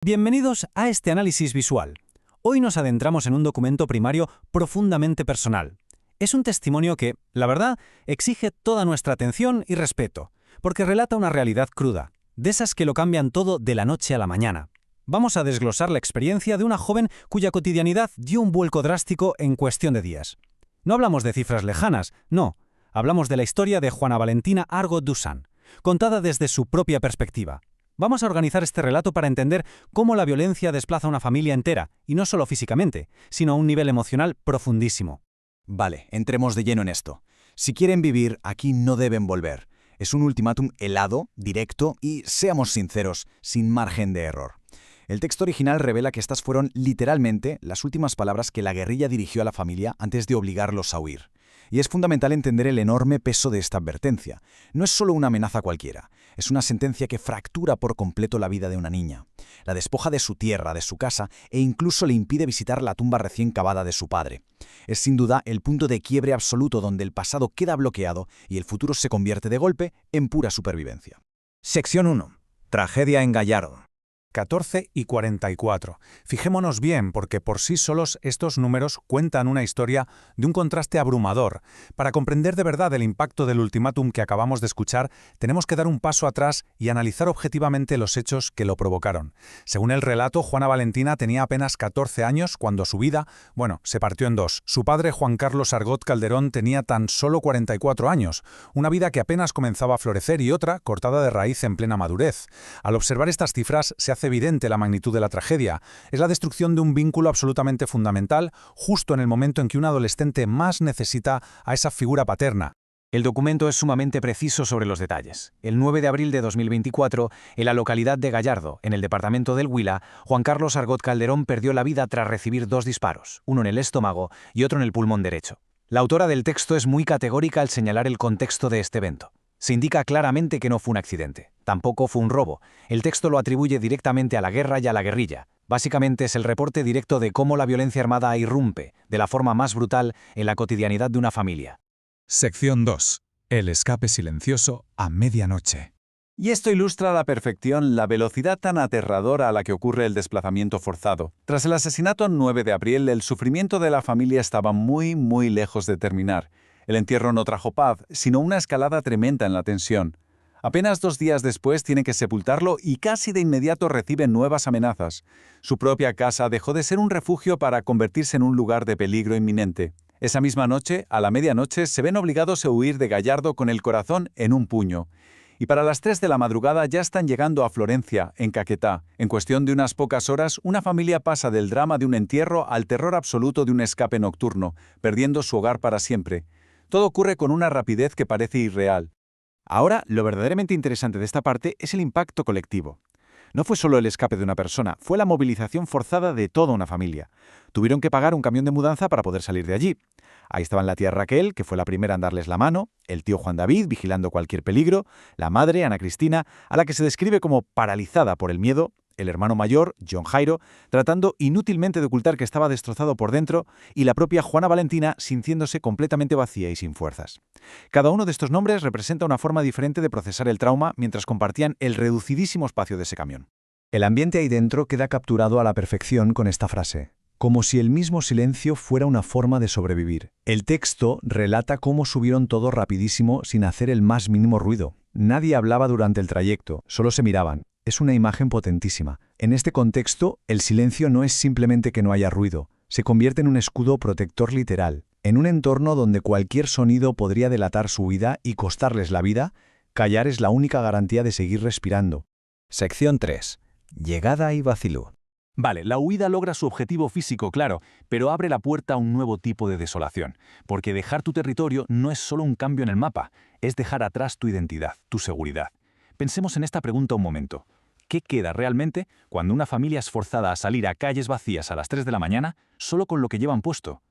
Bienvenidos a este análisis visual. Hoy nos adentramos en un documento primario profundamente personal. Es un testimonio que, la verdad, exige toda nuestra atención y respeto, porque relata una realidad cruda, de esas que lo cambian todo de la noche a la mañana. Vamos a desglosar la experiencia de una joven cuya cotidianidad dio un vuelco drástico en cuestión de días. No hablamos de cifras lejanas, no. Hablamos de la historia de Juana Valentina Argot Dusan, contada desde su propia perspectiva. Vamos a organizar este relato para entender cómo la violencia desplaza a una familia entera, y no solo físicamente, sino a un nivel emocional profundísimo. Vale, entremos de lleno en esto. Si quieren vivir, aquí no deben volver. Es un ultimátum helado, directo y, seamos sinceros, sin margen de error. El texto original revela que estas fueron literalmente las últimas palabras que la guerrilla dirigió a la familia antes de obligarlos a huir. Y es fundamental entender el enorme peso de esta advertencia. No es solo una amenaza cualquiera, es una sentencia que fractura por completo la vida de una niña. La despoja de su tierra, de su casa, e incluso le impide visitar la tumba recién cavada de su padre. Es sin duda el punto de quiebre absoluto donde el pasado queda bloqueado y el futuro se convierte de golpe en pura supervivencia. Sección 1. Tragedia en Gallardo. 14 y 44. Fijémonos bien, porque por sí solos estos números cuentan una historia de un contraste abrumador. Para comprender de verdad el impacto del ultimátum que acabamos de escuchar, tenemos que dar un paso atrás y analizar objetivamente los hechos que lo provocaron. Según el relato, Juana Valentina tenía apenas 14 años cuando su vida, se partió en dos. Su padre, Juan Carlos Argot Calderón, tenía tan solo 44 años, una vida que apenas comenzaba a florecer y otra cortada de raíz en plena madurez. Al observar estas cifras, se hace evidente la magnitud de la tragedia. Es la destrucción de un vínculo absolutamente fundamental, justo en el momento en que un adolescente más necesita a esa figura paterna. El documento es sumamente preciso sobre los detalles. El 9 de abril de 2024, en la localidad de Gallardo, en el departamento del Huila, Juan Carlos Argot Calderón perdió la vida tras recibir 2 disparos, uno en el estómago y otro en el pulmón derecho. La autora del texto es muy categórica al señalar el contexto de este evento. Se indica claramente que no fue un accidente. Tampoco fue un robo. El texto lo atribuye directamente a la guerra y a la guerrilla. Básicamente es el reporte directo de cómo la violencia armada irrumpe, de la forma más brutal, en la cotidianidad de una familia. Sección 2. El escape silencioso a medianoche. Y esto ilustra a la perfección la velocidad tan aterradora a la que ocurre el desplazamiento forzado. Tras el asesinato 9 de abril, el sufrimiento de la familia estaba muy lejos de terminar. El entierro no trajo paz, sino una escalada tremenda en la tensión. Apenas 2 días después tiene que sepultarlo y casi de inmediato recibe nuevas amenazas. Su propia casa dejó de ser un refugio para convertirse en un lugar de peligro inminente. Esa misma noche, a la medianoche, se ven obligados a huir de Gallardo con el corazón en un puño. Y para las 3 de la madrugada ya están llegando a Florencia, en Caquetá. En cuestión de unas pocas horas, una familia pasa del drama de un entierro al terror absoluto de un escape nocturno, perdiendo su hogar para siempre. Todo ocurre con una rapidez que parece irreal. Ahora, lo verdaderamente interesante de esta parte es el impacto colectivo. No fue solo el escape de una persona, fue la movilización forzada de toda una familia. Tuvieron que pagar un camión de mudanza para poder salir de allí. Ahí estaban la tía Raquel, que fue la primera en darles la mano, el tío Juan David, vigilando cualquier peligro, la madre, Ana Cristina, a la que se describe como paralizada por el miedo, el hermano mayor, John Jairo, tratando inútilmente de ocultar que estaba destrozado por dentro, y la propia Juana Valentina sintiéndose completamente vacía y sin fuerzas. Cada uno de estos nombres representa una forma diferente de procesar el trauma mientras compartían el reducidísimo espacio de ese camión. El ambiente ahí dentro queda capturado a la perfección con esta frase: como si el mismo silencio fuera una forma de sobrevivir. El texto relata cómo subieron todo rapidísimo sin hacer el más mínimo ruido. Nadie hablaba durante el trayecto, solo se miraban. Es una imagen potentísima. En este contexto, el silencio no es simplemente que no haya ruido, se convierte en un escudo protector literal. En un entorno donde cualquier sonido podría delatar su huida y costarles la vida, callar es la única garantía de seguir respirando. Sección 3. Llegada y vaciló. Vale, la huida logra su objetivo físico, claro, pero abre la puerta a un nuevo tipo de desolación, porque dejar tu territorio no es solo un cambio en el mapa, es dejar atrás tu identidad, tu seguridad. Pensemos en esta pregunta un momento. ¿Qué queda realmente cuando una familia es forzada a salir a calles vacías a las 3 de la mañana solo con lo que llevan puesto?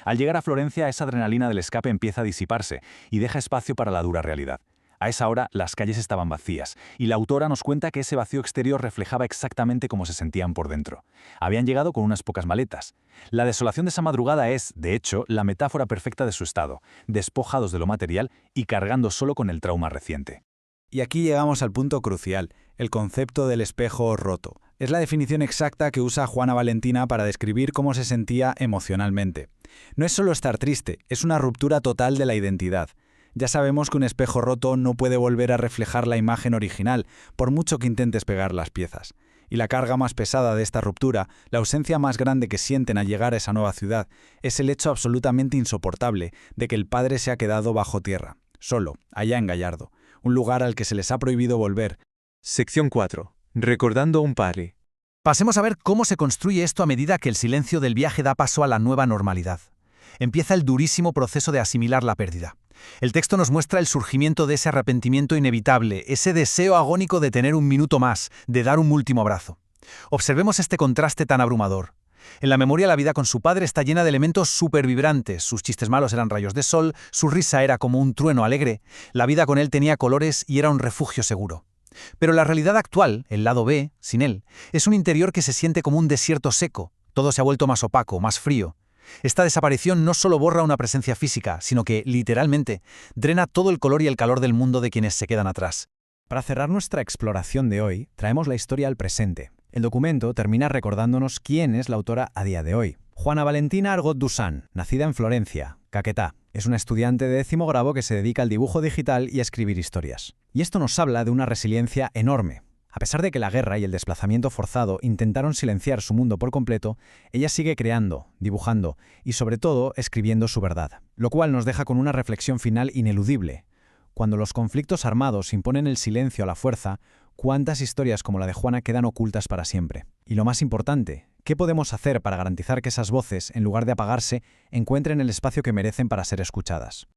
Al llegar a Florencia, esa adrenalina del escape empieza a disiparse y deja espacio para la dura realidad. A esa hora, las calles estaban vacías, y la autora nos cuenta que ese vacío exterior reflejaba exactamente cómo se sentían por dentro. Habían llegado con unas pocas maletas. La desolación de esa madrugada es, de hecho, la metáfora perfecta de su estado, despojados de lo material y cargando solo con el trauma reciente. Y aquí llegamos al punto crucial, el concepto del espejo roto. Es la definición exacta que usa Juana Valentina para describir cómo se sentía emocionalmente. No es solo estar triste, es una ruptura total de la identidad. Ya sabemos que un espejo roto no puede volver a reflejar la imagen original, por mucho que intentes pegar las piezas. Y la carga más pesada de esta ruptura, la ausencia más grande que sienten al llegar a esa nueva ciudad, es el hecho absolutamente insoportable de que el padre se ha quedado bajo tierra, solo, allá en Gallardo, un lugar al que se les ha prohibido volver. Sección 4. Recordando un padre. Pasemos a ver cómo se construye esto a medida que el silencio del viaje da paso a la nueva normalidad. Empieza el durísimo proceso de asimilar la pérdida. El texto nos muestra el surgimiento de ese arrepentimiento inevitable, ese deseo agónico de tener un minuto más, de dar un último abrazo. Observemos este contraste tan abrumador. En la memoria la vida con su padre está llena de elementos supervibrantes, sus chistes malos eran rayos de sol, su risa era como un trueno alegre, la vida con él tenía colores y era un refugio seguro. Pero la realidad actual, el lado B, sin él, es un interior que se siente como un desierto seco, todo se ha vuelto más opaco, más frío. Esta desaparición no solo borra una presencia física, sino que, literalmente, drena todo el color y el calor del mundo de quienes se quedan atrás. Para cerrar nuestra exploración de hoy, traemos la historia al presente. El documento termina recordándonos quién es la autora a día de hoy. Juana Valentina Argot Dusan, nacida en Florencia, Caquetá. Es una estudiante de 10º grado que se dedica al dibujo digital y a escribir historias. Y esto nos habla de una resiliencia enorme. A pesar de que la guerra y el desplazamiento forzado intentaron silenciar su mundo por completo, ella sigue creando, dibujando y, sobre todo, escribiendo su verdad. Lo cual nos deja con una reflexión final ineludible. Cuando los conflictos armados imponen el silencio a la fuerza, ¿cuántas historias como la de Juana quedan ocultas para siempre? Y lo más importante, ¿qué podemos hacer para garantizar que esas voces, en lugar de apagarse, encuentren el espacio que merecen para ser escuchadas?